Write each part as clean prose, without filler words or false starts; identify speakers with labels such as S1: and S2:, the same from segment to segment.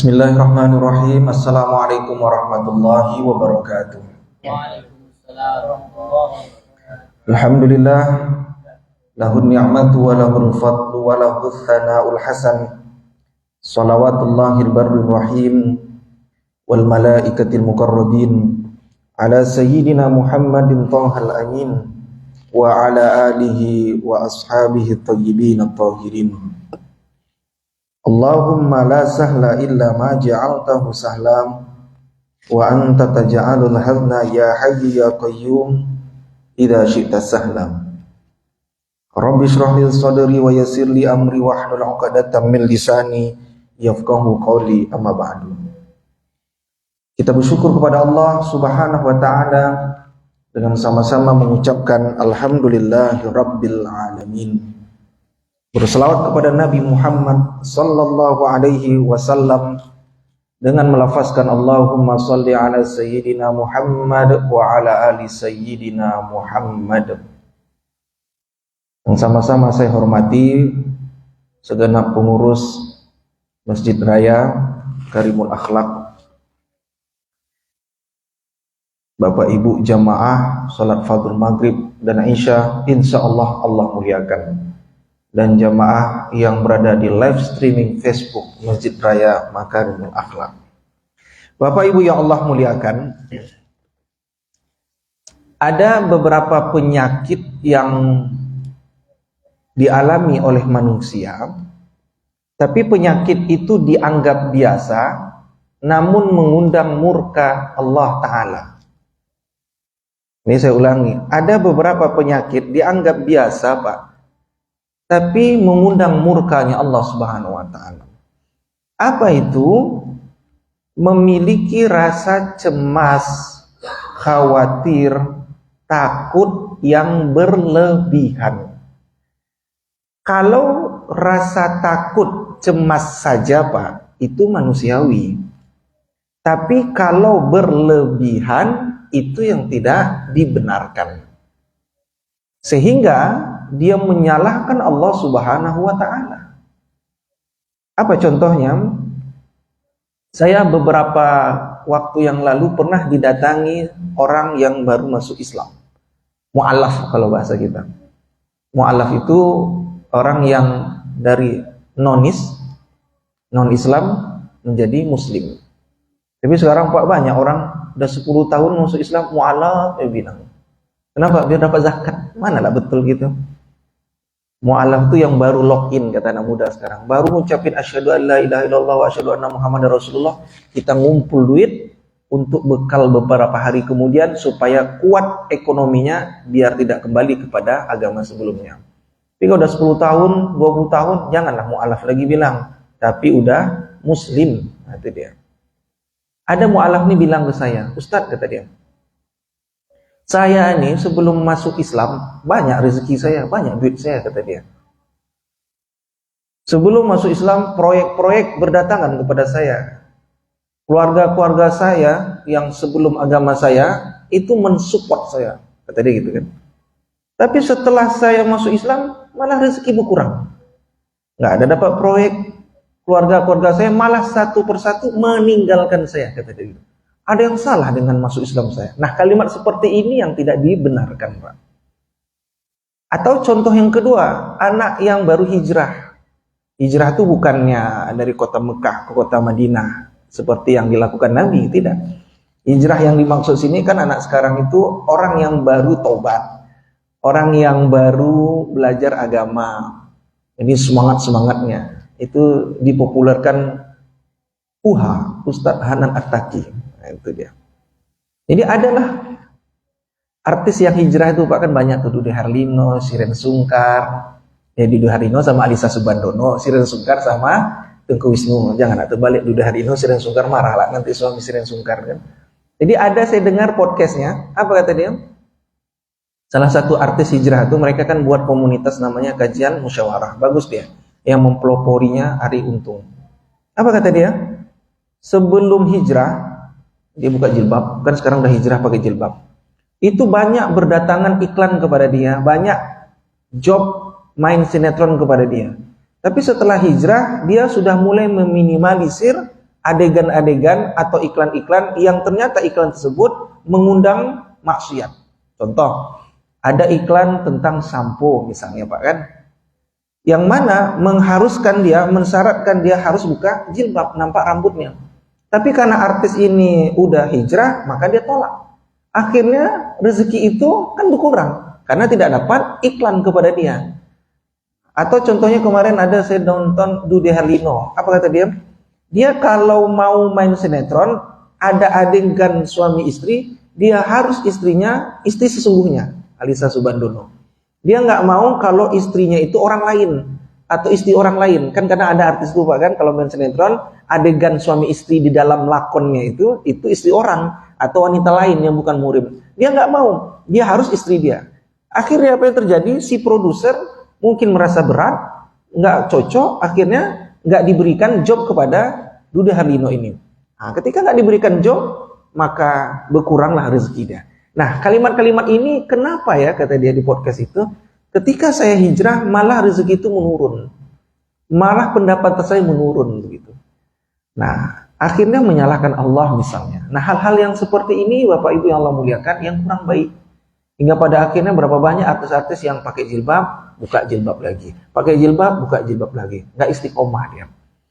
S1: Bismillahirrahmanirrahim. Assalamualaikum warahmatullahi wabarakatuh. Alhamdulillah, lahun ni'matu wa lahul fadlu wa lahul thana'ul hasan. Salawatullahil barril rahim wal malaikatil muqarrabin ala sayyidina Muhammadin thahal amin wa ala alihi wa ashabihi at-tayyibin at-tahirin. Allahumma la sahla illa ma ja'altahu sahlam wa anta taj'alul hazna ya hayyu ya qayyum idza syi'ta sahlam. Rabbi shrah li sadri wa yassir li amri wahlul 'uqdatam min lisani yafqahu qawli, amma ba'du. Kita bersyukur kepada Allah Subhanahu wa taala dengan sama-sama mengucapkan alhamdulillahi rabbil alamin. Berselawat kepada Nabi Muhammad sallallahu alaihi wasallam dengan melafazkan Allahumma salli ala sayyidina Muhammad wa ala ali sayyidina Muhammad. Yang sama-sama saya hormati segenap pengurus Masjid Raya Karimul Akhlak, Bapak Ibu jamaah salat fardhu maghrib dan isya, insyaallah Allah muliakan, dan jamaah yang berada di live streaming Facebook Masjid Raya Makarimul Akhlak. Bapak Ibu yang Allah muliakan, ada beberapa penyakit yang dialami oleh manusia, tapi penyakit itu dianggap biasa, namun mengundang murka Allah Ta'ala. Ini saya ulangi, ada beberapa penyakit dianggap biasa Pak, tapi mengundang murkanya Allah Subhanahu wa taala. Apa itu? Memiliki rasa cemas, khawatir, takut yang berlebihan. Kalau rasa takut, cemas saja Pak, itu manusiawi. Tapi kalau berlebihan, itu yang tidak dibenarkan. Sehingga dia menyalahkan Allah Subhanahu wa taala. Apa contohnya? Saya beberapa waktu yang lalu pernah didatangi orang yang baru masuk Islam. Mu'alaf kalau bahasa kita. Mu'alaf itu orang yang dari non-Islam menjadi Muslim. Tapi sekarang Pak banyak orang udah 10 tahun masuk Islam, mu'alaf bilang. Kenapa? Biar dapat zakat. Manalah betul gitu. Mu'alaf itu yang baru login, kata anak muda sekarang. Baru ngucapin asyhadu an la ilaha illallah wa asyhadu anna muhammadar rasulullah, kita ngumpul duit untuk bekal beberapa hari kemudian supaya kuat ekonominya biar tidak kembali kepada agama sebelumnya. Tapi kalau udah 10 tahun, 20 tahun, janganlah mu'alaf lagi bilang, tapi udah Muslim. Nah, itu dia. Ada mu'alaf nih bilang ke saya, Ustadz, kata dia, saya ini sebelum masuk Islam, banyak rezeki saya, banyak duit saya, kata dia. Sebelum masuk Islam, proyek-proyek berdatangan kepada saya. Keluarga-keluarga saya yang sebelum agama saya, itu mensupport saya, kata dia gitu kan. Tapi setelah saya masuk Islam, malah rezeki berkurang. Nggak ada dapat proyek, keluarga-keluarga saya malah satu persatu meninggalkan saya, kata dia gitu. Ada yang salah dengan masuk Islam saya. Nah, kalimat seperti ini yang tidak dibenarkan, Pak. Atau contoh yang kedua, anak yang baru hijrah. Hijrah itu bukannya dari kota Mekah ke kota Madinah seperti yang dilakukan Nabi, tidak. Hijrah yang dimaksud sini kan anak sekarang itu orang yang baru tobat, orang yang baru belajar agama. Ini semangat-semangatnya. Itu dipopulerkan Ustadz Hanan At-Taqi. Nah, itu dia. Jadi adalah artis yang hijrah itu Pak, kan banyak tuh, Dude Harlino, Shireen Sungkar, Ya Dude Harino sama Alisa Subandono, Siren Sungkar sama Tengku Wisnu. Jangan terbalik, Dude Harino, Siren Sungkar marah lah nanti suami Siren Sungkar kan. Jadi ada saya dengar podcastnya, apa kata dia? Salah satu artis hijrah itu mereka kan buat komunitas namanya Kajian Musyawarah. Bagus dia. Yang mempeloporinya Ari Untung. Apa kata dia? Sebelum hijrah, dia buka jilbab. Kan sekarang udah hijrah pakai jilbab. Itu banyak berdatangan iklan kepada dia. Banyak job main sinetron kepada dia. Tapi setelah hijrah, dia sudah mulai meminimalisir adegan-adegan atau iklan-iklan yang ternyata iklan tersebut mengundang maksiat. Contoh, ada iklan tentang sampo misalnya Pak kan, yang mana mengharuskan dia, mensyaratkan dia harus buka jilbab, nampak rambutnya. Tapi karena artis ini udah hijrah, maka dia tolak. Akhirnya rezeki itu kan berkurang karena tidak dapat iklan kepada dia. Atau contohnya kemarin ada saya nonton Dude Harlino, apa kata dia? Dia kalau mau main sinetron, ada adegan suami istri, dia harus istrinya istri sesungguhnya. Alisa Subandono. Dia nggak mau kalau istrinya itu orang lain atau istri orang lain. Kan karena ada artis itu Pak kan, kalau main sinetron adegan suami istri di dalam lakonnya itu istri orang atau wanita lain yang bukan murim. Dia nggak mau, dia harus istri dia. Akhirnya apa yang terjadi? Si produser mungkin merasa berat, nggak cocok, akhirnya nggak diberikan job kepada Dude Harlino ini. Nah, ketika nggak diberikan job, maka berkuranglah rezeki dia. Nah, kalimat-kalimat ini kenapa ya, kata dia di podcast itu, ketika saya hijrah malah rezeki itu menurun, malah pendapatan saya menurun begitu. Nah, akhirnya menyalahkan Allah misalnya. Nah, hal-hal yang seperti ini Bapak Ibu yang Allah muliakan yang kurang baik. Hingga pada akhirnya berapa banyak artis-artis yang pakai jilbab, buka jilbab lagi, pakai jilbab, buka jilbab lagi, nggak istiqomah dia.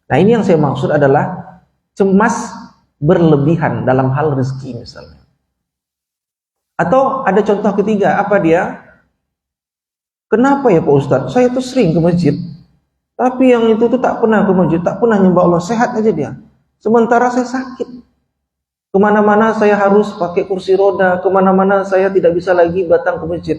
S1: Nah, ini yang saya maksud adalah cemas berlebihan dalam hal rezeki misalnya. Atau ada contoh ketiga, apa dia? Kenapa ya Pak Ustadz? Saya tuh sering ke masjid, tapi yang itu tuh tak pernah ke masjid, tak pernah nyembah Allah, sehat aja dia. Sementara saya sakit. Kemana-mana saya harus pakai kursi roda, kemana-mana saya tidak bisa lagi datang ke masjid.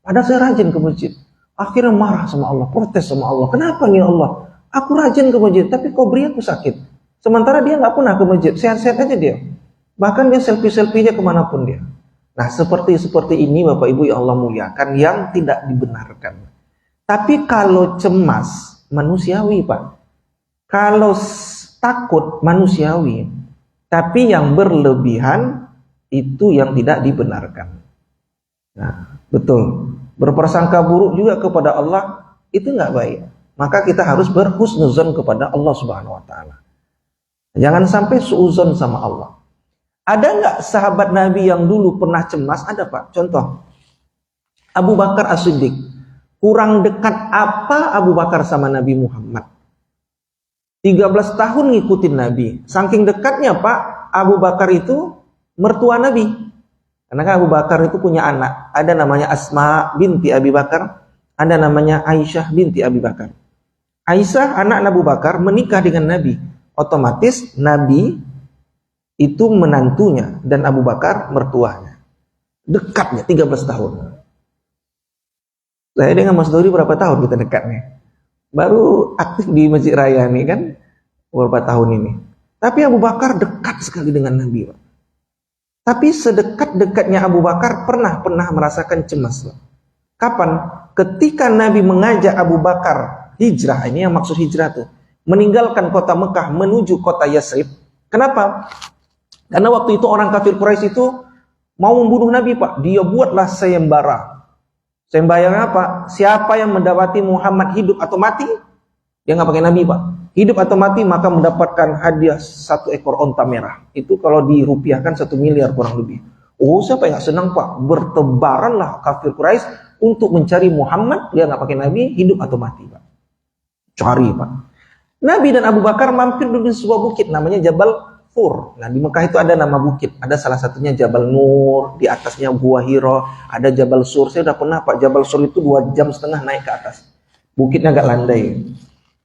S1: Padahal saya rajin ke masjid. Akhirnya marah sama Allah, protes sama Allah. Kenapa nih Allah? Aku rajin ke masjid, tapi kau beri aku sakit. Sementara dia nggak pernah ke masjid, sehat-sehat aja dia. Bahkan dia selfie-selfie-nya kemanapun dia. Nah, seperti ini Bapak Ibu yang Allah muliakan, yang tidak dibenarkan. Tapi kalau cemas manusiawi Pak, kalau takut manusiawi, tapi yang berlebihan itu yang tidak dibenarkan. Nah, betul. Berprasangka buruk juga kepada Allah itu nggak baik. Maka kita harus berhusnuzon kepada Allah Subhanahu Wa Taala. Jangan sampai suuzon sama Allah. Ada nggak sahabat Nabi yang dulu pernah cemas? Ada Pak. Contoh, Abu Bakar As-Siddiq. Kurang dekat apa Abu Bakar sama Nabi Muhammad? 13 tahun ngikutin Nabi. Saking dekatnya Pak, Abu Bakar itu mertua Nabi. Karena kan Abu Bakar itu punya anak. Ada namanya Asma binti Abi Bakar. Ada namanya Aisyah binti Abi Bakar. Aisyah anak Abu Bakar menikah dengan Nabi. Otomatis Nabi itu menantunya dan Abu Bakar mertuanya. Dekatnya 13 tahun. Saya dengan Mas Dori berapa tahun kita dekatnya? Baru aktif di Masjid Raya nih kan beberapa tahun ini. Tapi Abu Bakar dekat sekali dengan Nabi. Tapi sedekat-dekatnya Abu Bakar pernah merasakan cemas. Kapan? Ketika Nabi mengajak Abu Bakar hijrah, ini yang maksud hijrah tuh, meninggalkan kota Mekah menuju kota Yasrib. Kenapa? Karena waktu itu orang kafir Quraisy itu mau membunuh Nabi Pak. Dia buatlah sayembara. Sayembara apa? Siapa yang mendapati Muhammad hidup atau mati, dia nggak pakai Nabi Pak. Hidup atau mati maka mendapatkan hadiah 1 ekor onta merah. Itu kalau dirupiahkan 1 miliar kurang lebih. Oh, siapa yang nggak senang Pak? Bertebaranlah kafir Quraisy untuk mencari Muhammad. Dia nggak pakai Nabi, hidup atau mati Pak. Cari Pak. Nabi dan Abu Bakar mampir dulu di sebuah bukit namanya Jabal Fur. Nah, di Mekah itu ada nama bukit. Ada salah satunya Jabal Nur, di atasnya Gua Hiro, ada Jabal Sur. Saya udah pernah Pak, Jabal Sur itu 2,5 jam naik ke atas. Bukitnya agak landai.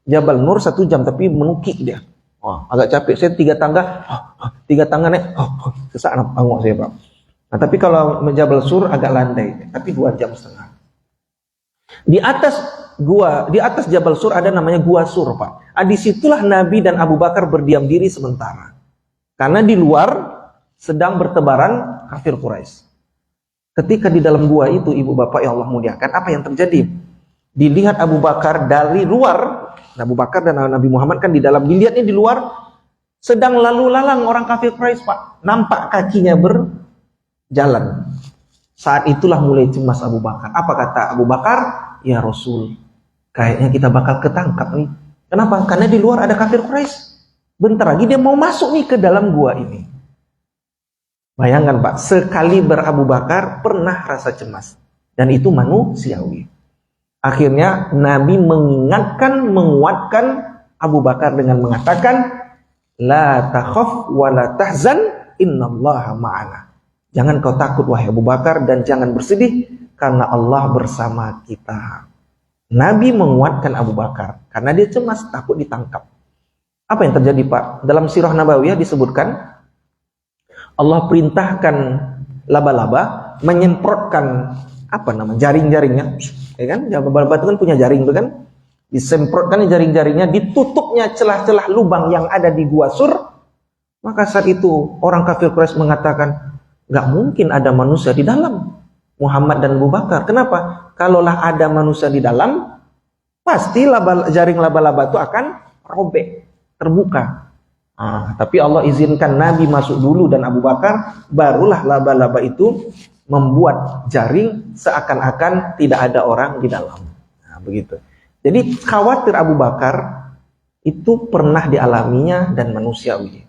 S1: Jabal Nur 1 jam tapi menukik dia. Wah, agak capek. Saya 3 tangga, 3 tangga naik, sesak nangok saya Pak. Nah, tapi kalau Jabal Sur agak landai, tapi 2,5 jam. Di atas di atas Jabal Sur ada namanya Gua Sur, Pak. Disitulah Nabi dan Abu Bakar berdiam diri sementara. Karena di luar sedang bertebaran kafir Quraisy. Ketika di dalam gua itu, ibu bapak yang Allah muliakan, apa yang terjadi? Dilihat Abu Bakar dari luar, Abu Bakar dan Nabi Muhammad kan di dalam, dilihatnya di luar, sedang lalu lalang orang kafir Quraisy, Pak. Nampak kakinya berjalan. Saat itulah mulai cemas Abu Bakar. Apa kata Abu Bakar? Ya Rasul, kayaknya kita bakal ketangkap nih. Kenapa? Karena di luar ada kafir Quraisy. Bentar lagi dia mau masuk nih ke dalam gua ini. Bayangkan Pak, sekaliber Abu Bakar pernah rasa cemas. Dan itu manusiawi. Akhirnya Nabi mengingatkan, menguatkan Abu Bakar dengan mengatakan, La takhaf wa la tahzan, innallaha ma'ana. Jangan kau takut wahai Abu Bakar dan jangan bersedih, karena Allah bersama kita. Nabi menguatkan Abu Bakar, karena dia cemas, takut ditangkap. Apa yang terjadi Pak? Dalam sirah Nabawiyah disebutkan, Allah perintahkan laba-laba menyemprotkan jaring-jaringnya, ya kan? Laba-laba itu kan punya jaring, itu kan? Disemprotkan jaring-jaringnya, ditutupnya celah-celah lubang yang ada di Gua Sur. Maka saat itu orang kafir Quraisy mengatakan, nggak mungkin ada manusia di dalam, Muhammad dan Abu Bakar. Kenapa? Kalaulah ada manusia di dalam, pasti jaring laba-laba itu akan robek, terbuka. Tapi Allah izinkan Nabi masuk dulu dan Abu Bakar, barulah laba-laba itu membuat jaring seakan-akan tidak ada orang di dalam. Begitu. Jadi khawatir Abu Bakar itu pernah dialaminya dan manusiawi.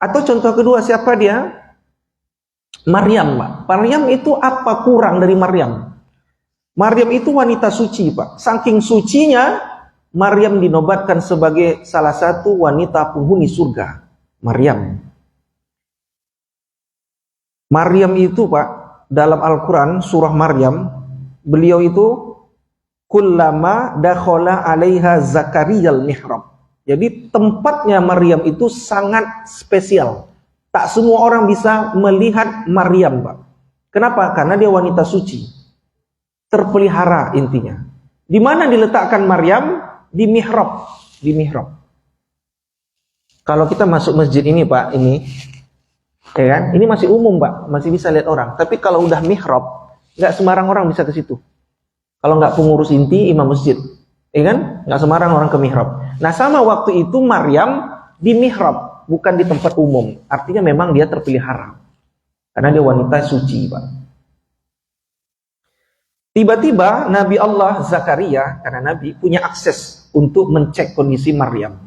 S1: Atau contoh kedua, siapa dia? Maryam, Pak. Maryam itu apa kurang dari Maryam? Maryam itu wanita suci, Pak. Saking sucinya, Maryam dinobatkan sebagai salah satu wanita penghuni surga. Maryam itu Pak, dalam Al-Quran surah Maryam, beliau itu kullama dakhala 'alaiha Zakariyal mihrab. Jadi tempatnya Maryam itu sangat spesial. Tak semua orang bisa melihat Maryam, Pak. Kenapa? Karena dia wanita suci. Terpelihara intinya. Di mana diletakkan Maryam? Di mihrab. Kalau kita masuk masjid ini Pak, ini ya kan? Ini masih umum Pak, masih bisa lihat orang. Tapi kalau udah mihrab, nggak sembarang orang bisa ke situ. Kalau nggak pengurus inti, imam masjid, ya kan? Nggak sembarang orang ke mihrab. Nah sama waktu itu Maryam di mihrab, bukan di tempat umum. Artinya memang dia terpelihara, karena dia wanita suci Pak. Tiba-tiba Nabi Allah Zakaria, karena Nabi punya akses untuk mencek kondisi Maryam.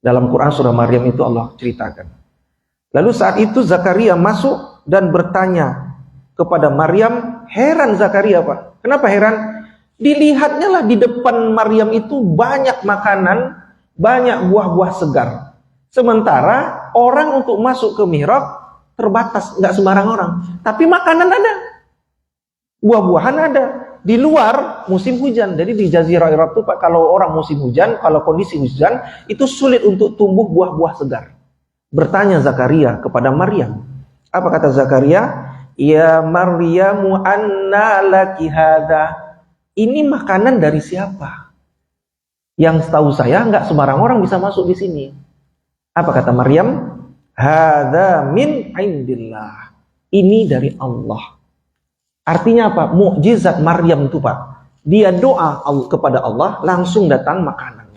S1: Dalam Quran surah Maryam itu Allah ceritakan. Lalu saat itu Zakaria masuk dan bertanya kepada Maryam. Heran Zakaria Pak. Kenapa heran? Dilihatnya lah di depan Maryam itu banyak makanan, banyak buah-buah segar. Sementara orang untuk masuk ke mihrab terbatas, nggak sembarang orang. Tapi makanan ada. Buah-buahan ada. Di luar musim hujan. Jadi di Jazirah Arab itu Pak, kalau orang musim hujan, kalau kondisi hujan, itu sulit untuk tumbuh buah-buah segar. Bertanya Zakaria kepada Maryam. Apa kata Zakaria? Ya Maryamu anna laki hadha. Ini makanan dari siapa? Yang setahu saya nggak sembarang orang bisa masuk di sini. Apa kata Maryam? Hadza min indillah. Ini dari Allah. Artinya apa? Mukjizat Maryam itu Pak. Dia doa kepada Allah, langsung datang makanan.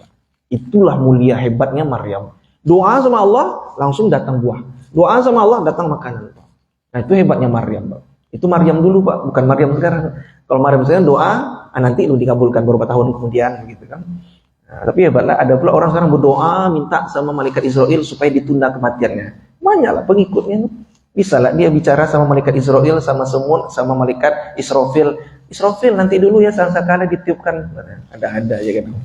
S1: Itulah mulia hebatnya Maryam. Doa sama Allah, langsung datang buah. Doa sama Allah, datang makanan. Nah itu hebatnya Maryam Pak. Itu Maryam dulu Pak, bukan Maryam sekarang. Kalau Maryam sekarang doa, nanti lu dikabulkan beberapa tahun kemudian gitu kan. Nah, tapi hebatlah, ada pula orang sekarang berdoa minta sama malaikat Israel supaya ditunda kematiannya. Banyaklah pengikutnya. Bisa lah dia bicara sama malaikat Israel, sama semut, sama malaikat Israfil. Israfil nanti dulu ya sekali ditiupkan. Ada aja kan.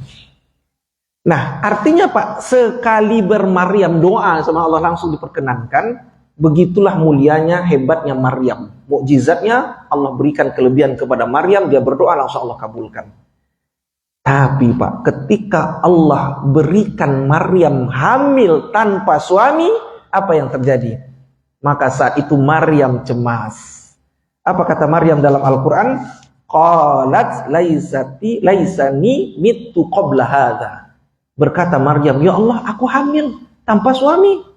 S1: Nah artinya Pak, sekali bermaryam doa sama Allah langsung diperkenankan. Begitulah mulianya, hebatnya Maryam. Mukjizatnya Allah berikan kelebihan kepada Maryam, dia berdoa langsung Allah kabulkan. Tapi Pak, ketika Allah berikan Maryam hamil tanpa suami, apa yang terjadi? Maka saat itu Maryam cemas. Apa kata Maryam dalam Al-Quran? Qalat laisani mittu qabla hadza. Berkata Maryam, ya Allah, aku hamil tanpa suami.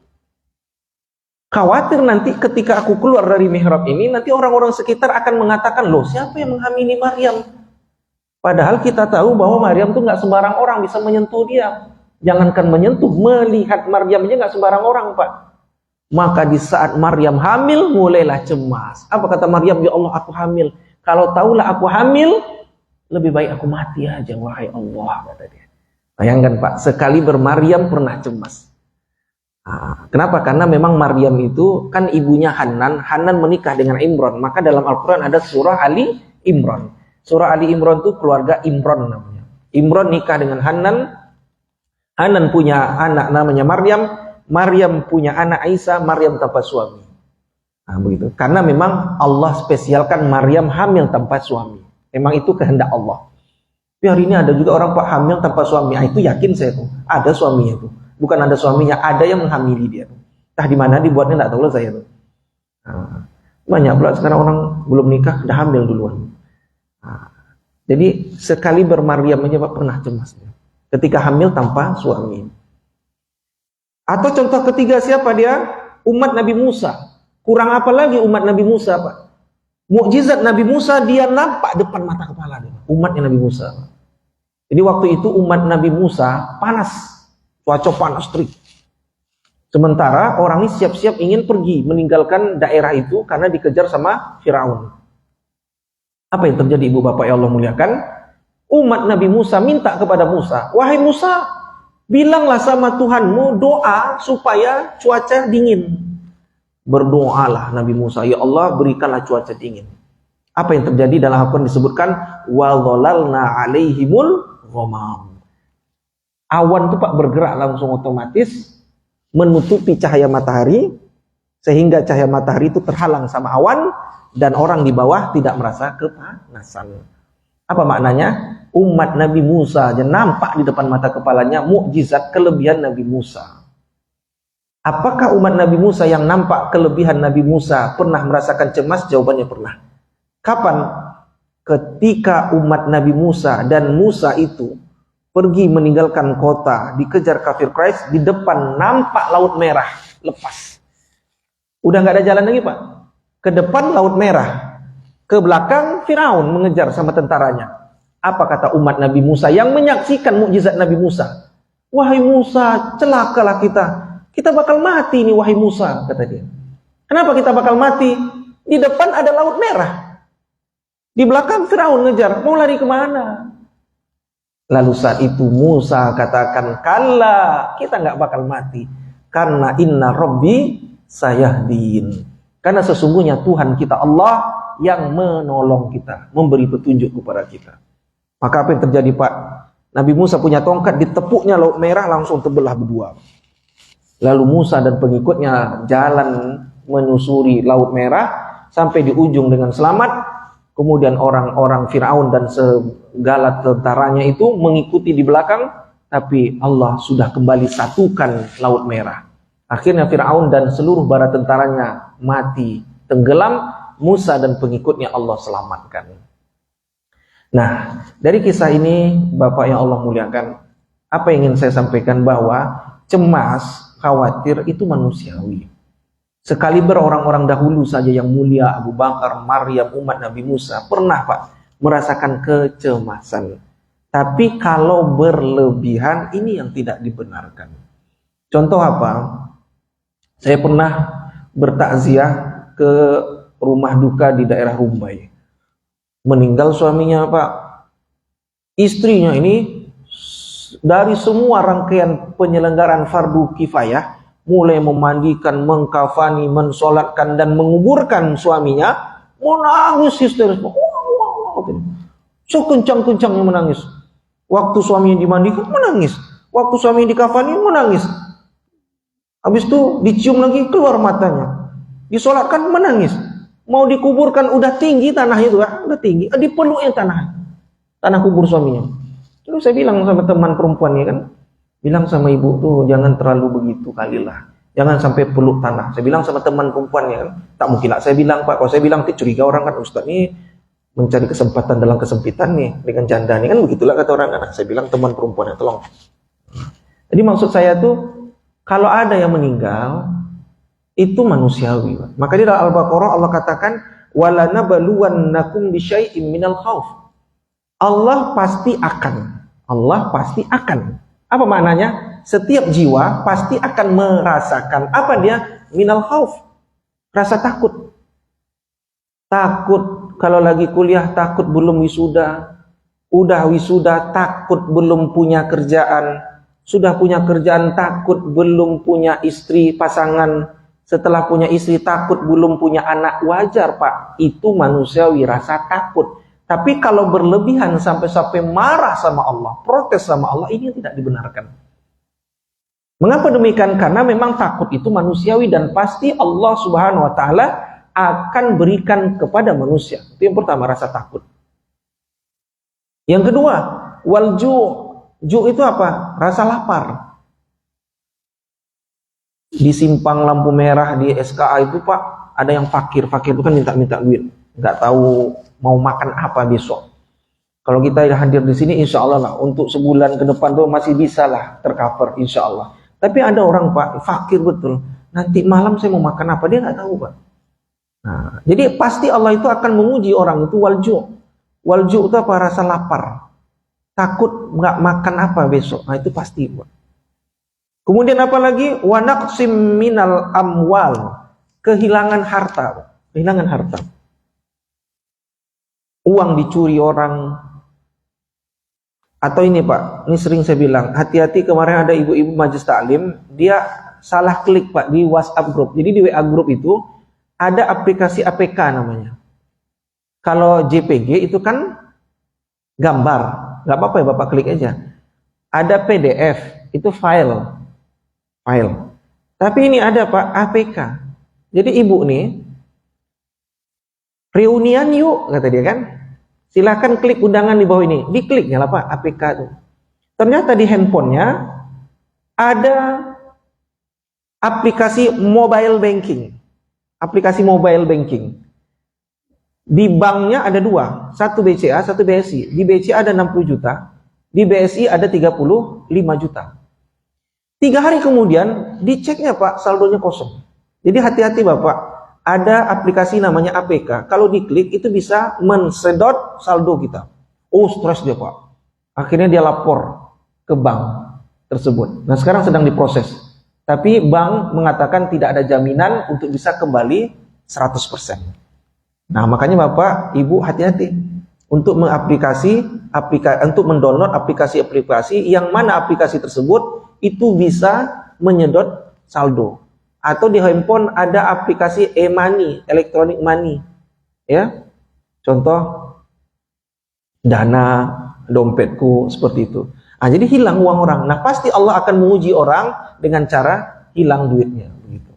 S1: Khawatir nanti ketika aku keluar dari mihrab ini, nanti orang-orang sekitar akan mengatakan, loh siapa yang menghamili Maryam? Padahal kita tahu bahwa Maryam itu nggak sembarang orang bisa menyentuh dia. Jangankan menyentuh, melihat Maryam aja nggak sembarang orang, Pak. Maka di saat Maryam hamil, mulailah cemas. Apa kata Maryam? Ya Allah, aku hamil. Kalau tahulah aku hamil, lebih baik aku mati aja, wahai Allah, kata dia. Bayangkan Pak, sekali Maryam pernah cemas. Kenapa? Karena memang Maryam itu kan ibunya Hanan. Hanan menikah dengan Imran. Maka dalam Al-Quran ada surah Ali Imran. Surah Ali Imran itu keluarga Imran namanya. Imran nikah dengan Hanan. Hanan punya anak namanya Maryam. Maryam punya anak Isa. Maryam tanpa suami. Begitu. Karena memang Allah spesialkan Maryam hamil tanpa suami. Memang itu kehendak Allah. Tapi hari ini ada juga orang Pak hamil tanpa suami. Itu yakin saya tuh. Ada suaminya tuh. Bukan ada suaminya, ada yang menghamili dia tuh. Entah di mana dibuatnya enggak tahu lah saya tuh. Banyak pula sekarang orang belum nikah udah hamil duluan. Jadi sekali Maryam aja Pak pernah cemas ketika hamil tanpa suami. Atau contoh ketiga siapa dia? Umat Nabi Musa. Kurang apa lagi umat Nabi Musa, Pak? Mukjizat Nabi Musa, dia nampak depan mata kepala dia. Umatnya Nabi Musa. Jadi waktu itu umat Nabi Musa panas, cuaca panas terik. Sementara orang ini siap-siap ingin pergi meninggalkan daerah itu karena dikejar sama Firaun. Apa yang terjadi Ibu Bapak yang Allah muliakan? Umat Nabi Musa minta kepada Musa, wahai Musa, bilanglah sama Tuhanmu doa supaya cuaca dingin. Berdoalah Nabi Musa, ya Allah berikanlah cuaca dingin. Apa yang terjadi dalam Al-Quran disebutkan wa dhalalna alaihimul ghamam. Awan itu Pak bergerak langsung otomatis menutupi cahaya matahari sehingga cahaya matahari itu terhalang sama awan dan orang di bawah tidak merasa kepanasan. Apa maknanya? Umat Nabi Musa aja nampak di depan mata kepalanya mukjizat kelebihan Nabi Musa. Apakah umat Nabi Musa yang nampak kelebihan Nabi Musa pernah merasakan cemas? Jawabannya pernah. Kapan? Ketika umat Nabi Musa dan Musa itu pergi meninggalkan kota, dikejar kafir Quraisy, di depan nampak Laut Merah lepas. Udah nggak ada jalan lagi Pak. Ke depan Laut Merah, ke belakang Firaun mengejar sama tentaranya. Apa kata umat Nabi Musa yang menyaksikan mukjizat Nabi Musa? Wahai Musa, celakalah kita. Kita bakal mati nih wahai Musa, kata dia. Kenapa kita bakal mati? Di depan ada Laut Merah. Di belakang Firaun ngejar, mau lari kemana? Lalu saat itu Musa katakan, kalla, kita nggak bakal mati. Karena inna rabbi sayahdin. Karena sesungguhnya Tuhan kita Allah yang menolong kita, memberi petunjuk kepada kita. Maka apa yang terjadi Pak? Nabi Musa punya tongkat, ditepuknya Laut Merah langsung terbelah berdua. Lalu Musa dan pengikutnya jalan menyusuri Laut Merah sampai di ujung dengan selamat. Kemudian orang-orang Firaun dan segala tentaranya itu mengikuti di belakang, tapi Allah sudah kembali satukan Laut Merah. Akhirnya Firaun dan seluruh bala tentaranya mati, tenggelam. Musa dan pengikutnya Allah selamatkan. Nah, dari kisah ini Bapak yang Allah muliakan, apa yang ingin saya sampaikan bahwa cemas, khawatir itu manusiawi. Sekaliber orang-orang dahulu saja yang mulia, Abu Bakar, Maryam, umat Nabi Musa, pernah Pak merasakan kecemasan. Tapi kalau berlebihan, ini yang tidak dibenarkan. Contoh apa? Saya pernah bertakziah ke rumah duka di daerah Rumbai. Meninggal suaminya Pak. Istrinya ini dari semua rangkaian penyelenggaraan fardu kifayah, mulai memandikan, mengkafani, mensolatkan dan menguburkan suaminya, menangis histeris. Sekencang-kencangnya menangis. Waktu suaminya dimandikan menangis, waktu suaminya dikafani menangis. Habis itu dicium lagi keluar matanya. Disolatkan menangis. Mau dikuburkan udah tinggi tanahnya itu kan, udah tinggi, dipeluknya tanah kubur suaminya. Terus saya bilang sama teman perempuannya kan, bilang sama ibu tuh jangan terlalu begitu kalilah, jangan sampai peluk tanah. Saya bilang sama teman perempuannya kan, tak mungkin lah saya bilang Pak, kalau saya bilang curiga orang kan, Ustaz ini mencari kesempatan dalam kesempitan nih dengan janda nih, kan begitulah kata orang anak. Saya bilang teman perempuannya tolong. Jadi maksud saya tuh kalau ada yang meninggal itu manusiawi. Maka di dalam Al-Baqarah Allah katakan wala nabluwannakum bisyai'im minal khauf. Allah pasti akan. Apa maknanya? Setiap jiwa pasti akan merasakan apa dia? Minal khauf. Rasa takut. Takut kalau lagi kuliah, takut belum wisuda. Udah wisuda, takut belum punya kerjaan. Sudah punya kerjaan, takut belum punya istri, pasangan. Setelah punya istri, takut belum punya anak. Wajar Pak, itu manusiawi, rasa takut. Tapi kalau berlebihan sampai marah sama Allah, protes sama Allah, ini tidak dibenarkan. Mengapa demikian? Karena memang takut itu manusiawi dan pasti Allah Subhanahu wa taala akan berikan kepada manusia. Itu yang pertama, rasa takut. Yang kedua, ju' itu apa? Rasa lapar. Di simpang lampu merah di SKA itu Pak, ada yang fakir itu kan minta duit, nggak tahu mau makan apa besok. Kalau kita hadir di sini, insya Allah lah untuk sebulan ke depan tuh masih bisa lah tercover, insya Allah. Tapi ada orang Pak fakir betul, nanti malam saya mau makan apa, dia nggak tahu Pak. Nah, jadi pasti Allah itu akan menguji orang itu walju itu apa? Rasa lapar, takut nggak makan apa besok. Nah itu pasti Pak. Kemudian apa lagi? Wa naqsim minal amwal, kehilangan harta. Uang dicuri orang. Atau ini Pak, ini sering saya bilang, hati-hati. Kemarin ada ibu-ibu majelis taklim, dia salah klik Pak di WhatsApp group. Jadi di WA group itu ada aplikasi APK namanya. Kalau JPG itu kan gambar, nggak apa-apa ya Bapak klik aja. Ada PDF, itu file. Tapi ini ada Pak APK. Jadi ibu nih reunian yuk kata dia kan. Silahkan klik undangan di bawah ini. Dikliknya lah Pak APK itu. Ternyata di handphonenya ada aplikasi mobile banking. Di banknya ada dua, satu BCA, satu BSI. Di BCA ada 60 juta, di BSI ada 35 juta. 3 hari kemudian diceknya Pak, saldonya kosong. Jadi hati-hati Bapak, ada aplikasi namanya APK. Kalau diklik itu bisa mensedot saldo kita. Oh stres dia Pak. Akhirnya dia lapor ke bank tersebut. Nah sekarang sedang diproses. Tapi bank mengatakan tidak ada jaminan untuk bisa kembali 100%. Nah makanya Bapak, Ibu hati-hati untuk untuk mendownload aplikasi-aplikasi yang mana aplikasi tersebut itu bisa menyedot saldo. Atau di handphone ada aplikasi e-money, electronic money. Ya. Contoh Dana, dompetku, seperti itu. Nah, jadi hilang uang orang. Nah, pasti Allah akan menguji orang dengan cara hilang duitnya, begitu.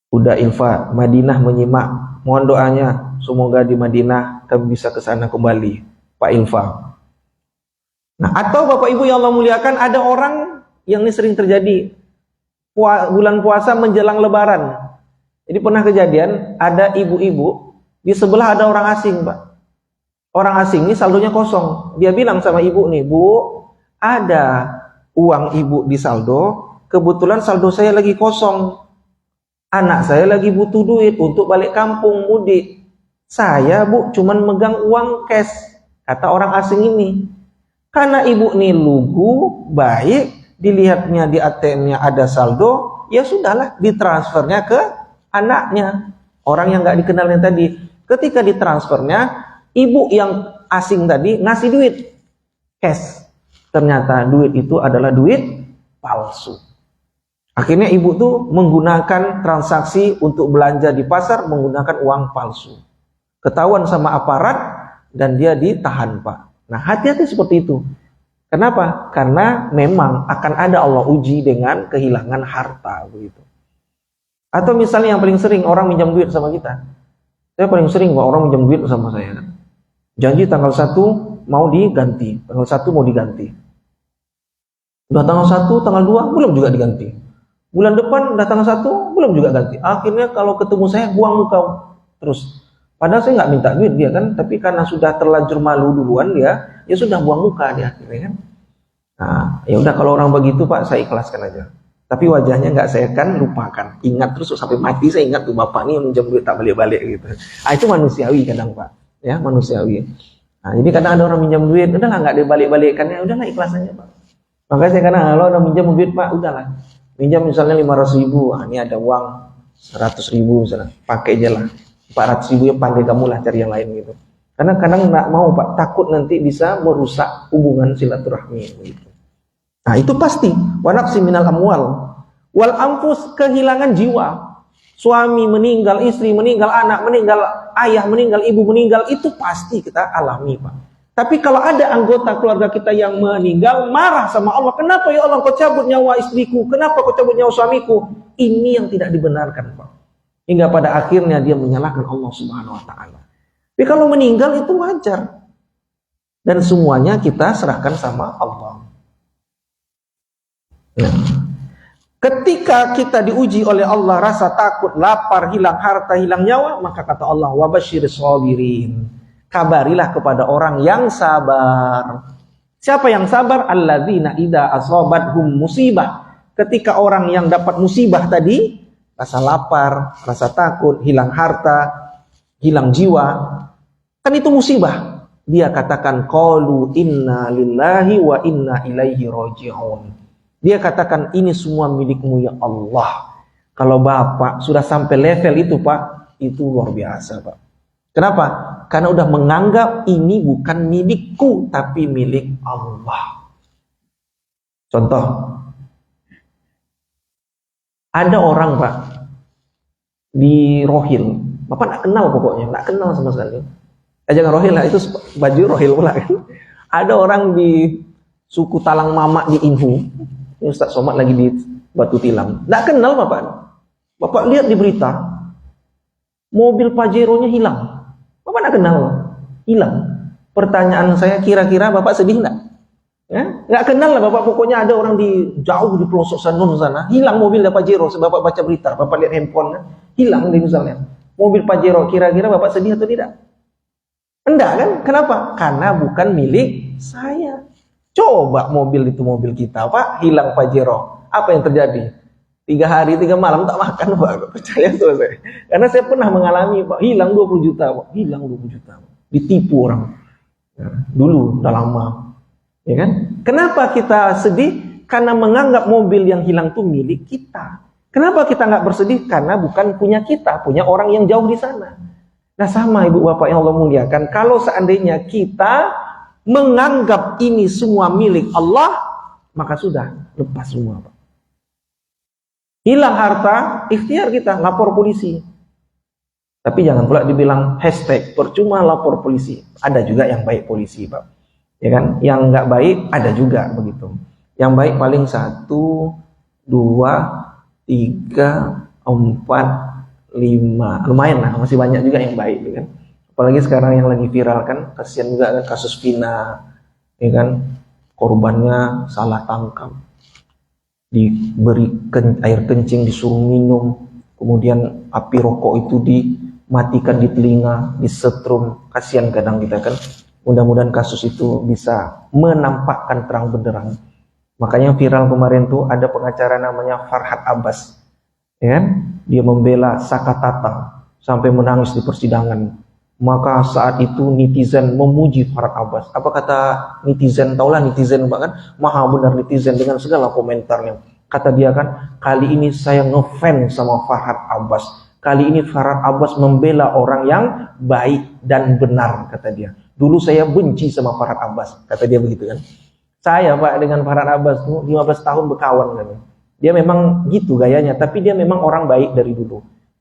S1: Udah infak, Madinah menyimak. Mohon doanya semoga di Madinah kami bisa ke sana kembali, Pak Infak. Nah, atau Bapak Ibu yang Allah muliakan, ada orang yang ini sering terjadi bulan puasa menjelang Lebaran. Jadi pernah kejadian ada ibu-ibu di sebelah ada orang asing, Pak. Orang asing ini saldonya kosong. Dia bilang sama ibu nih, Bu, ada uang ibu di saldo, kebetulan saldo saya lagi kosong. Anak saya lagi butuh duit untuk balik kampung mudik. Saya Bu cuman megang uang cash, kata orang asing ini. Karena ibu nih lugu, baik, dilihatnya di ATM-nya ada saldo, ya sudahlah ditransfernya ke anaknya. Orang yang gak dikenalnya tadi. Ketika ditransfernya, ibu yang asing tadi ngasih duit cash. Ternyata duit itu adalah duit palsu. Akhirnya ibu tuh menggunakan transaksi untuk belanja di pasar menggunakan uang palsu. Ketahuan sama aparat dan dia ditahan, Pak. Nah, hati-hati seperti itu. Kenapa? Karena memang akan ada Allah uji dengan kehilangan harta begitu. Atau misalnya yang paling sering orang minjam duit sama kita. Saya paling sering orang minjam duit sama saya. Janji tanggal 1 mau diganti, tanggal 1 mau diganti. Udah tanggal 1, tanggal 2 belum juga diganti. Bulan depan udah tanggal 1 belum juga ganti. Akhirnya kalau ketemu saya buang muka terus. Padahal saya nggak minta duit dia kan, tapi karena sudah terlanjur malu duluan dia, ya sudah buang muka dia akhirnya kan. Nah, ya udah kalau orang begitu Pak, saya ikhlaskan aja. Tapi wajahnya nggak saya kan lupakan, ingat terus sampai mati saya ingat tuh bapak nih yang minjam duit tak balik-balik gitu. Ah itu manusiawi kadang Pak, ya manusiawi. Nah jadi kadang ada orang minjam duit, udahlah nggak dibalik-balikkan ya, udahlah ikhlas aja Pak. Makanya saya kadang kalau ada minjam duit Pak, udahlah minjam misalnya 500.000, ini ada uang 100.000 misalnya, pakai aja lah. 400.000 ya pandai kamu lah cari yang lain gitu. Karena kadang nggak mau Pak, takut nanti bisa merusak hubungan silaturahmi gitu. Nah itu pasti. Wa naqsi minal amwal wal anfus, kehilangan jiwa. Suami meninggal, istri meninggal, anak meninggal, ayah meninggal, ibu meninggal, itu pasti kita alami Pak. Tapi kalau ada anggota keluarga kita yang meninggal, marah sama Allah, kenapa ya Allah kau cabut nyawa istriku, kenapa kau cabut nyawa suamiku? Ini yang tidak dibenarkan Pak. Hingga pada akhirnya dia menyalahkan Allah Subhanahu wa taala. Tapi kalau meninggal itu wajar. Dan semuanya kita serahkan sama Allah. Nah, ketika kita diuji oleh Allah, rasa takut, lapar, hilang harta, hilang nyawa, maka kata Allah, wa basyiris shabirin. Kabarilah kepada orang yang sabar. Siapa yang sabar? Alladzina idza asabathum musibah. Ketika orang yang dapat musibah tadi, rasa lapar, rasa takut, hilang harta, hilang jiwa, kan itu musibah. Dia katakan qalu inna lillahi wa inna ilaihi raji'un. Dia katakan ini semua milikmu ya Allah. Kalau Bapak sudah sampai level itu Pak, itu luar biasa Pak. Kenapa? Karena udah menganggap ini bukan milikku tapi milik Allah. Contoh, ada orang Pak di Rohil, Bapak nggak kenal pokoknya, nggak kenal sama sekali. Jangan Rohil lah, itu baju Rohil pula kan. Ada orang di suku Talang Mamak di Inhu, ini Ustaz Somad lagi di Batu Tilang, nggak kenal Bapak. Bapak lihat di berita, mobil Pajero-nya hilang. Bapak nggak kenal, hilang. Pertanyaan saya, kira-kira Bapak sedih nggak? Ya? Nggak kenal lah Bapak, pokoknya ada orang di jauh di pelosok Sanun sana, hilang mobil Pajero. Bapak baca berita, Bapak lihat handphone kan, hilang deh misalnya mobil Pajero. Kira-kira Bapak sedih atau tidak? Enggak kan? Kenapa? Karena bukan milik saya. Coba mobil itu mobil kita Pak, hilang Pajero, apa yang terjadi? 3 hari 3 malam tak makan Pak, percaya saya. Karena saya pernah mengalami Pak, hilang 20 juta Pak, hilang 20 juta Pak. Ditipu orang. Ya, dulu udah lama. Ya kan? Kenapa kita sedih? Karena menganggap mobil yang hilang itu milik kita. Kenapa kita nggak bersedih? Karena bukan punya kita, punya orang yang jauh di sana. Nah sama Ibu Bapak yang Allah muliakan, kalau seandainya kita menganggap ini semua milik Allah, maka sudah lepas semua Pak. Hilang harta, ikhtiar kita, lapor polisi. Tapi jangan pula dibilang hashtag, percuma lapor polisi. Ada juga yang baik polisi Pak. Ya kan? Yang nggak baik ada juga begitu. Yang baik paling 1, 2, 3, 4, 5. Lumayan lah, masih banyak juga yang baik ya kan. Apalagi sekarang yang lagi viral kan, kasihan juga kan kasus Vina. Ya kan? Korbannya salah tangkap. Diberi air kencing disuruh minum. Kemudian api rokok itu dimatikan di telinga, disetrum. Kasihan kadang kita kan. Mudah-mudahan kasus itu bisa menampakkan terang benderang. Makanya viral kemarin tuh ada pengacara namanya Farhad Abbas, ya kan? Dia membela Saka Tatal sampai menangis di persidangan. Maka saat itu netizen memuji Farhad Abbas. Apa kata netizen? Taulah netizen Pak kan? Maha benar netizen dengan segala komentarnya. Kata dia kan, kali ini saya ngefans sama Farhad Abbas. Kali ini Farhad Abbas membela orang yang baik dan benar, kata dia. Dulu saya benci sama Farhad Abbas, kata dia begitu kan. Saya Pak dengan Farhad Abbas 15 tahun berkawan kan. Dia memang gitu gayanya, tapi dia memang orang baik dari dulu.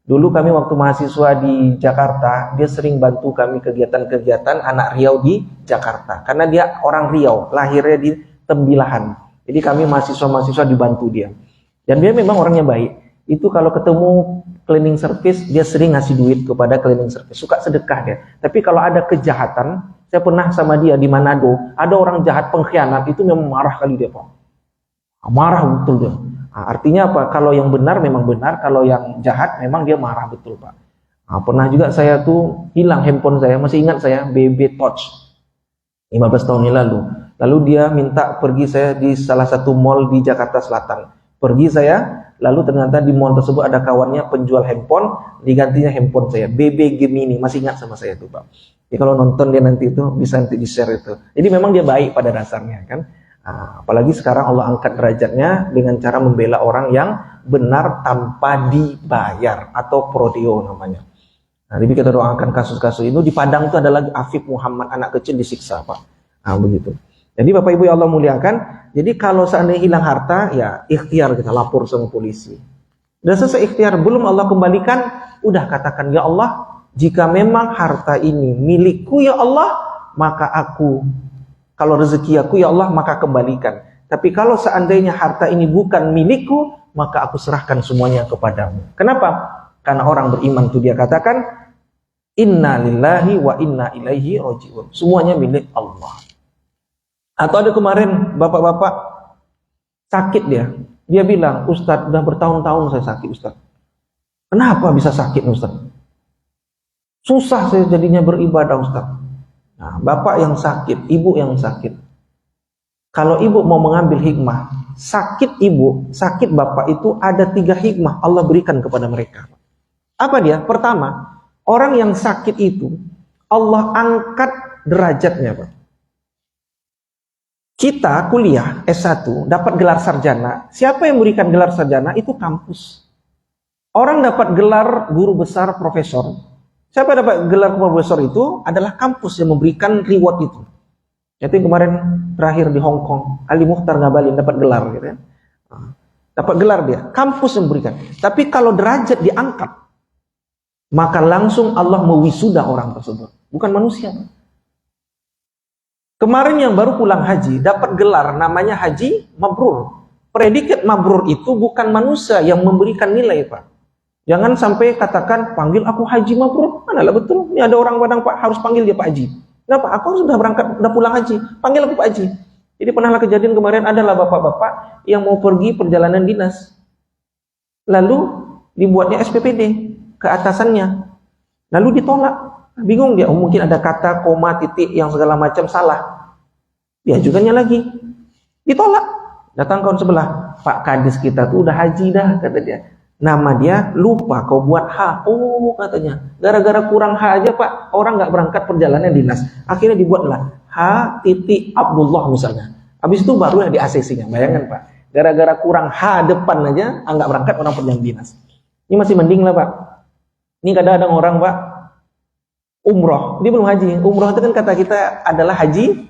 S1: Dulu kami waktu mahasiswa di Jakarta, dia sering bantu kami kegiatan-kegiatan anak Riau di Jakarta. Karena dia orang Riau, lahirnya di Tembilahan. Jadi kami mahasiswa-mahasiswa dibantu dia. Dan dia memang orangnya baik. Itu kalau ketemu cleaning service, dia sering ngasih duit kepada cleaning service. Suka sedekah dia. Tapi kalau ada kejahatan, saya pernah sama dia di Manado, ada orang jahat pengkhianat, itu memang marah kali dia Pak. Marah betul dia. Nah, artinya apa? Kalau yang benar memang benar, kalau yang jahat memang dia marah betul Pak. Nah, pernah juga saya tuh hilang handphone saya, masih ingat saya, BB Touch 15 tahun yang lalu. Lalu dia minta pergi saya di salah satu mall di Jakarta Selatan. Pergi saya, lalu ternyata di mall tersebut ada kawannya penjual handphone, digantinya handphone saya, BB Gemini, masih ingat sama saya tuh Pak. Jadi kalau nonton dia nanti itu bisa nanti di-share itu. Jadi memang dia baik pada dasarnya kan. Nah, apalagi sekarang Allah angkat derajatnya dengan cara membela orang yang benar tanpa dibayar atau prodeo namanya. Nah, jadi kita doakan kasus-kasus itu. Di Padang itu ada lagi Afif Muhammad, anak kecil disiksa Pak. Nah begitu. Jadi Bapak Ibu yang Allah muliakan, jadi kalau seandainya hilang harta, ya ikhtiar kita lapor sama polisi. Dan selesai ikhtiar, belum Allah kembalikan, udah katakan, ya Allah, jika memang harta ini milikku ya Allah, maka aku, kalau rezeki aku ya Allah, maka kembalikan. Tapi kalau seandainya harta ini bukan milikku, maka aku serahkan semuanya kepadamu. Kenapa? Karena orang beriman itu dia katakan, inna lillahi wa inna ilaihi roji'un. Semuanya milik Allah. Atau ada kemarin bapak-bapak sakit dia. Dia bilang, Ustadz, udah bertahun-tahun saya sakit Ustadz. Kenapa bisa sakit Ustadz? Susah saya jadinya beribadah Ustadz. Nah, bapak yang sakit, ibu yang sakit. Kalau ibu mau mengambil hikmah, sakit ibu, sakit bapak itu ada 3 hikmah Allah berikan kepada mereka. Apa dia? Pertama, orang yang sakit itu Allah angkat derajatnya Pak. Kita kuliah S1 dapat gelar sarjana. Siapa yang memberikan gelar sarjana? Itu kampus. Orang dapat gelar guru besar profesor. Siapa yang dapat gelar profesor itu? Adalah kampus yang memberikan reward itu. Itu yang kemarin terakhir di Hong Kong, Ali Mukhtar Ngabalin dapat gelar gitu ya. Dapat gelar dia, kampus yang memberikan. Tapi kalau derajat diangkat, maka langsung Allah mewisuda orang tersebut, bukan manusia. Kemarin yang baru pulang haji dapat gelar namanya haji mabrur. Predikat mabrur itu bukan manusia yang memberikan nilai Pak. Jangan sampai katakan panggil aku haji mabrur. Manalah betul? Ini ada orang Padang Pak harus panggil dia Pak Haji. Kenapa? Aku sudah berangkat, sudah pulang haji. Panggil aku Pak Haji. Jadi pernahlah kejadian kemarin adalah bapak-bapak yang mau pergi perjalanan dinas. Lalu dibuatnya SPPD ke atasannya. Lalu ditolak. Bingung dia, mungkin ada kata, koma, titik yang segala macam salah. Diajukannya lagi, ditolak. Datang kawan sebelah, Pak Kadis kita tuh udah haji dah, kata dia. Nama dia lupa, kau buat H. Oh katanya, gara-gara kurang H aja Pak, orang nggak berangkat perjalanan dinas. Akhirnya dibuatlah H titik Abdullah misalnya. Habis itu baru di ACC-nya, bayangkan Pak. Gara-gara kurang H depan aja, nggak berangkat orang perjalanan dinas. Ini masih mending lah Pak. Ini kadang-kadang orang Pak, umroh, dia belum haji. Umroh itu kan kata kita adalah haji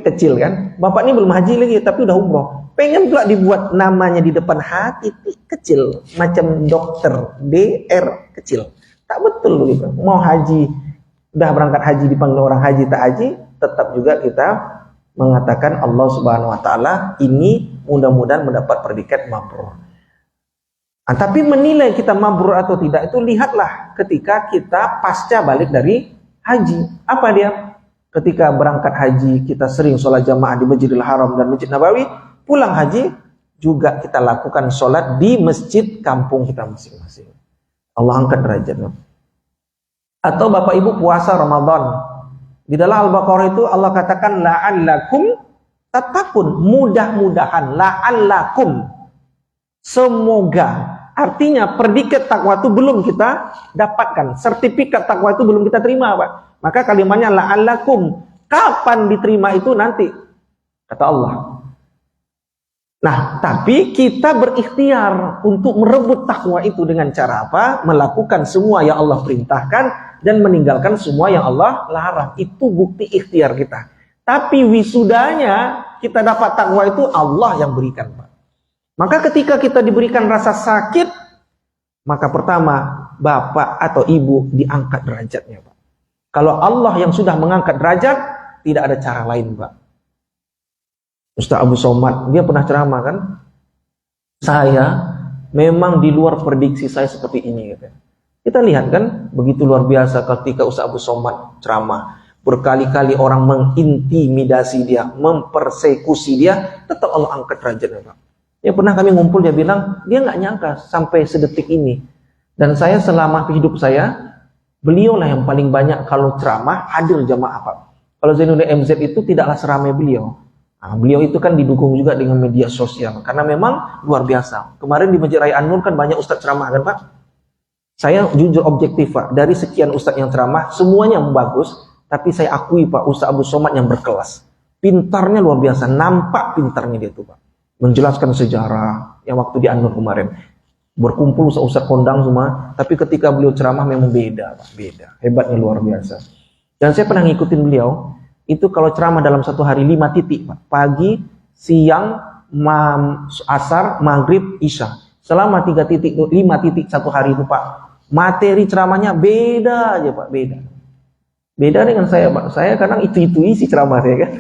S1: kecil kan. Bapak ini belum haji lagi tapi udah umroh. Pengen pula dibuat namanya di depan H titik kecil, macam dokter DR kecil. Tak betul begitu. Mau haji, udah berangkat haji dipanggil orang haji tak haji, tetap juga kita mengatakan Allah Subhanahu wa taala ini mudah-mudahan mendapat predikat mabrur. Nah, tapi menilai kita mabrur atau tidak itu lihatlah ketika kita pasca balik dari haji. Apa dia? Ketika berangkat haji kita sering sholat jamaah di Masjidil Haram dan Masjid Nabawi, pulang haji juga kita lakukan sholat di masjid kampung kita masing-masing. Allah angkat derajatnya. Atau Bapak Ibu puasa Ramadan. Di dalam Al-Baqarah itu Allah katakan la'allakum tattaqun, mudah-mudahan, la'allakum, semoga. Artinya predikat takwa itu belum kita dapatkan, sertifikat takwa itu belum kita terima Pak. Maka kalimatnya la'allakum, kapan diterima itu nanti, kata Allah. Nah, tapi kita berikhtiar untuk merebut takwa itu dengan cara apa? Melakukan semua yang Allah perintahkan dan meninggalkan semua yang Allah larang. Itu bukti ikhtiar kita. Tapi wisudanya kita dapat takwa itu Allah yang berikan, Pak. Maka ketika kita diberikan rasa sakit, maka pertama bapak atau ibu diangkat derajatnya, Pak. Kalau Allah yang sudah mengangkat derajat, tidak ada cara lain, Pak. Ustaz Abu Somad, dia pernah ceramah kan? Saya memang di luar prediksi saya seperti ini. Gitu. Kita lihat kan, begitu luar biasa ketika Ustaz Abu Somad ceramah. Berkali-kali orang mengintimidasi dia, mempersekusi dia, tetap Allah angkat derajatnya, Pak. Ya pernah kami ngumpul, dia bilang, dia nggak nyangka sampai sedetik ini. Dan saya selama hidup saya, beliaulah yang paling banyak kalau ceramah hadir jamaah Pak. Kalau Zainuddin MZ itu tidaklah seramai beliau. Nah, beliau itu kan didukung juga dengan media sosial karena memang luar biasa. Kemarin di Masjid Raya An-Nur kan banyak ustadz ceramah kan Pak. Saya jujur objektif Pak, dari sekian ustadz yang ceramah semuanya bagus, tapi saya akui Pak, Ustadz Abdul Somad yang berkelas. Pintarnya luar biasa, nampak pintarnya dia tuh Pak. Menjelaskan sejarah yang waktu di An-Nur kemarin. Berkumpul ustadz kondang semua, tapi ketika beliau ceramah memang beda Pak, beda. Hebatnya luar biasa. Dan saya pernah ngikutin beliau, itu kalau ceramah dalam satu hari 5 titik Pak. Pagi, siang, asar, maghrib, isya. Selama 3 titik, 5 titik satu hari itu Pak. Materi ceramahnya beda aja Pak, beda. Beda dengan saya Pak. Saya kadang itu isi ceramah saya kan.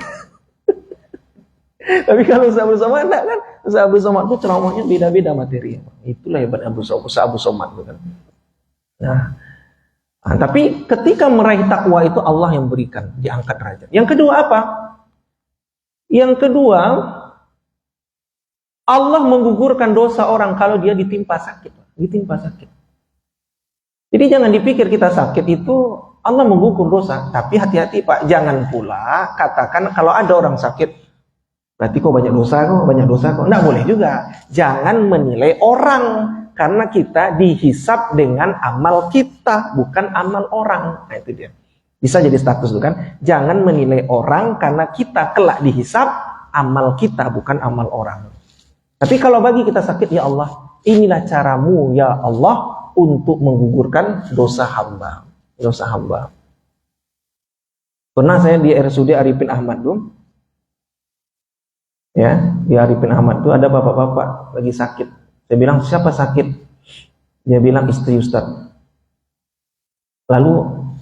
S1: Tapi kalau Ustaz Abdul Somad enggak kan. Ustaz Abdul Somad itu ceramahnya beda-beda materinya Pak. Itulah hebatnya Ustaz Abdul Somad kan. Nah, tapi ketika meraih takwa itu Allah yang berikan, diangkat derajat. Yang kedua apa? Yang kedua, Allah menggugurkan dosa orang kalau dia ditimpa sakit. Ditimpa sakit. Jadi jangan dipikir kita sakit itu Allah menggugur dosa. Tapi hati-hati Pak, jangan pula katakan kalau ada orang sakit, berarti kok banyak dosa kok, banyak dosa kok. Nggak boleh juga. Jangan menilai orang. Karena kita dihisab dengan amal kita, bukan amal orang. Nah itu dia. Bisa jadi status itu kan. Jangan menilai orang karena kita kelak dihisab amal kita, bukan amal orang. Tapi kalau bagi kita sakit, ya Allah, inilah caramu ya Allah untuk menggugurkan dosa hamba. Dosa hamba. Pernah saya di RSUD Arifin Ahmad tuh. Ya, di Arifin Ahmad tuh ada bapak-bapak lagi sakit. Saya bilang, siapa sakit? Dia bilang, istri Ustaz. Lalu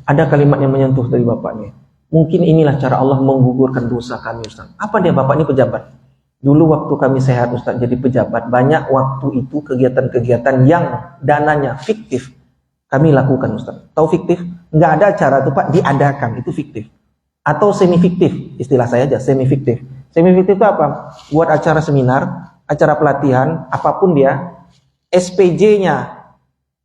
S1: ada kalimat yang menyentuh dari bapaknya. Mungkin inilah cara Allah menggugurkan dosa kami Ustaz. Apa dia? Bapak ini pejabat. Dulu waktu kami sehat Ustaz jadi pejabat, banyak waktu itu kegiatan-kegiatan yang dananya fiktif kami lakukan Ustaz. Tahu fiktif? Nggak ada acara tuh Pak, diadakan, itu fiktif. Atau semi fiktif, istilah saya aja, semi fiktif. Semi fiktif itu apa? Buat acara seminar, acara pelatihan, apapun dia, SPJ-nya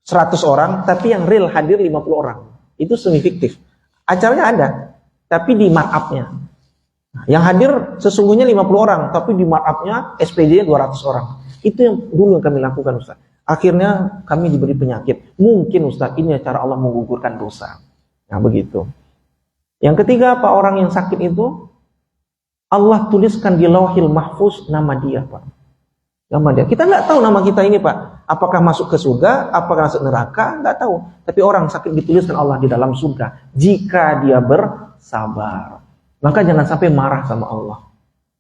S1: 100 orang, tapi yang real hadir 50 orang. Itu semi fiktif. Acaranya ada, tapi di markup-nya. Yang hadir sesungguhnya 50 orang, tapi di markup-nya SPJ-nya 200 orang. Itu yang dulu yang kami lakukan Ustaz. Akhirnya kami diberi penyakit. Mungkin Ustaz, ini cara Allah menggugurkan dosa. Nah begitu. Yang ketiga apa? Orang yang sakit itu Allah tuliskan di Lauhil Mahfuz nama dia Pak. Nama dia. Kita nggak tahu nama kita ini Pak. Apakah masuk ke surga, apakah masuk neraka, nggak tahu. Tapi orang sakit dituliskan Allah di dalam surga jika dia bersabar. Maka jangan sampai marah sama Allah.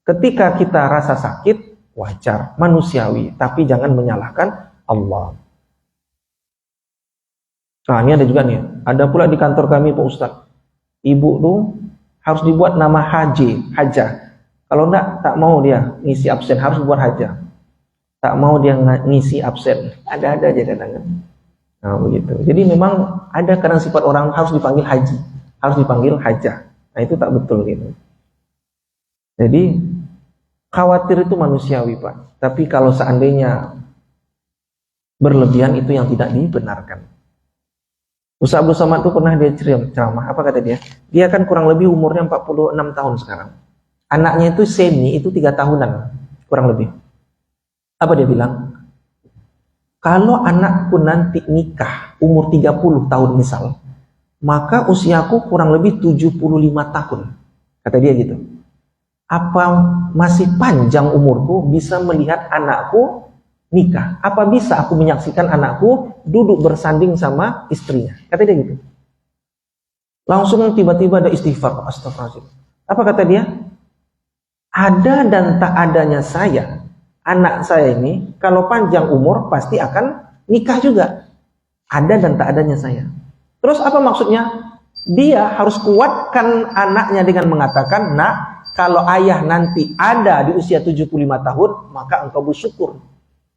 S1: Ketika kita rasa sakit, wajar, manusiawi, tapi jangan menyalahkan Allah. Nah ini ada juga nih, ada pula di kantor kami Pak Ustadz, ibu tuh harus dibuat nama Haja. Kalau enggak, tak mau dia ngisi absen, harus buat Haja. Tak mau dia ngisi absen, ada-ada aja kadang. Nah begitu. Jadi memang ada kadang sifat orang harus dipanggil Haji, harus dipanggil Hajah. Nah itu tak betul gitu. Jadi khawatir itu manusiawi Pak. Tapi kalau seandainya berlebihan itu yang tidak dibenarkan. Ustaz Abdul Somad itu pernah dia ceramah. Apa kata dia? Dia kan kurang lebih umurnya 46 tahun sekarang. Anaknya itu semi, itu 3 tahunan kurang lebih. Apa dia bilang? Kalau anakku nanti nikah umur 30 tahun misal, maka usiaku kurang lebih 75 tahun. Kata dia gitu. Apa masih panjang umurku bisa melihat anakku nikah? Apa bisa aku menyaksikan anakku duduk bersanding sama istrinya? Kata dia gitu. Langsung tiba-tiba ada istighfar. Astagfirullahaladzim. Apa kata dia? Ada dan tak adanya saya, anak saya ini, kalau panjang umur pasti akan nikah juga. Ada dan tak adanya saya. Terus apa maksudnya? Dia harus kuatkan anaknya dengan mengatakan, nak, kalau ayah nanti ada di usia 75 tahun, maka engkau bersyukur.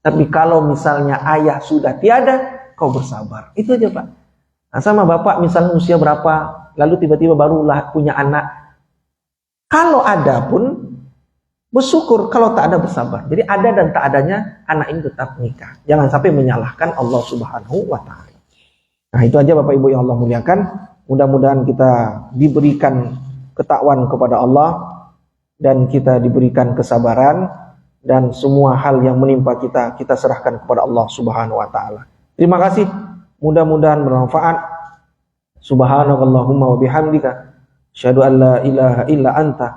S1: Tapi kalau misalnya ayah sudah tiada, kau bersabar. Itu aja Pak. Nah, sama bapak misalnya usia berapa, lalu tiba-tiba barulah punya anak. Kalau ada pun, Bersyukur, kalau tak ada bersabar. Jadi ada dan tak adanya anak ini tetap nikah. Jangan sampai menyalahkan Allah Subhanahu wa taala. Nah, itu aja Bapak Ibu yang Allah muliakan. Mudah-mudahan kita diberikan ketakwaan kepada Allah dan kita diberikan kesabaran, dan semua hal yang menimpa kita serahkan kepada Allah Subhanahu wa taala. Terima kasih. Mudah-mudahan bermanfaat. Subhanakallahumma wa bihamdika asyhadu an la ilaha illa anta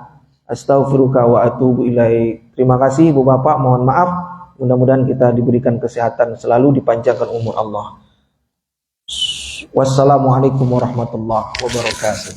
S1: astaghfiruka wa atubu ilaik. Terima kasih Ibu Bapak, mohon maaf. Mudah-mudahan kita diberikan kesehatan selalu, dipanjangkan umur Allah. Wassalamualaikum warahmatullahi wabarakatuh.